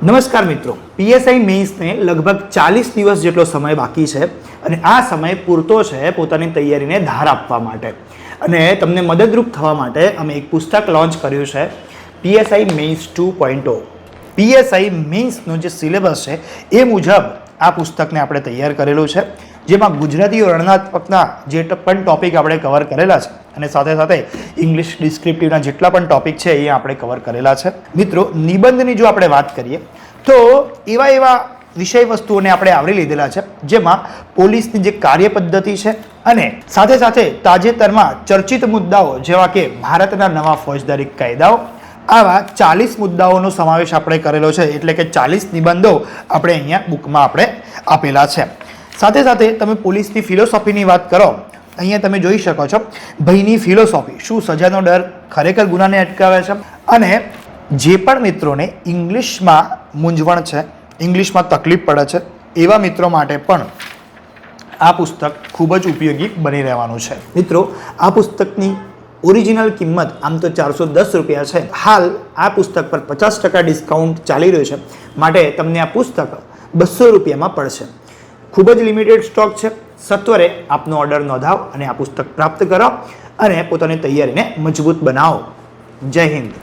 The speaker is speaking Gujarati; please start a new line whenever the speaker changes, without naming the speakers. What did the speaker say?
નમસ્કાર મિત્રો, પીએસઆઈ મેઇન્સને લગભગ 40 દિવસ જેટલો સમય બાકી છે અને આ સમય પૂરતો છે પોતાની તૈયારીને ધાર આપવા માટે. અને તમને મદદરૂપ થવા માટે અમે એક પુસ્તક લોન્ચ કર્યું છે, પીએસઆઈ મેઇન્સ 2.0. પીએસઆઈ મેઇન્સનો જે સિલેબસ છે એ મુજબ આ પુસ્તકને આપણે તૈયાર કરેલું છે, જેમાં ગુજરાતી વર્ણનાત્મકના જે પણ ટોપિક આપણે કવર કરેલા છે અને સાથે સાથે ઇંગ્લિશ ડિસ્ક્રિપ્ટિવના જેટલા પણ ટોપિક છે એ આપણે કવર કરેલા છે. મિત્રો, નિબંધની જો આપણે વાત કરીએ તો એવા વિષય વસ્તુઓને આપણે આવરી લીધેલા છે, જેમાં પોલીસની જે કાર્ય પદ્ધતિ છે અને સાથે સાથે તાજેતરમાં ચર્ચિત મુદ્દાઓ જેવા કે ભારતના નવા ફોજદારી કાયદાઓ, આવા 40 મુદ્દાઓનો સમાવેશ આપણે કરેલો છે. એટલે કે 40 નિબંધો આપણે અહીંયા બુકમાં આપણે આપેલા છે. સાથે સાથે તમે પોલીસની ફિલોસોફીની વાત કરો, અહીંયા તમે જોઈ શકો છો ભયની ફિલોસોફી, શું સજાનો ડર ખરેખર ગુનાને અટકાવે છે. અને જે પણ મિત્રોને ઇંગ્લિશમાં મૂંઝવણ છે, ઇંગ્લિશમાં તકલીફ પડે છે, એવા મિત્રો માટે પણ આ પુસ્તક ખૂબ જ ઉપયોગી બની રહેવાનું છે. મિત્રો, આ પુસ્તકની ઓરિજિનલ કિંમત આમ તો 410 રૂપિયા છે. હાલ આ પુસ્તક પર 50% ડિસ્કાઉન્ટ ચાલી રહ્યું છે, માટે તમને આ પુસ્તક 200 રૂપિયામાં પડશે. ખૂબ જ લિમિટેડ સ્ટોક છે. સત્વરે આપનો ઓર્ડર નોંધાવો અને આ પુસ્તક પ્રાપ્ત કરો અને પોતાની તૈયારીને મજબૂત બનાવો. જય હિન્દ.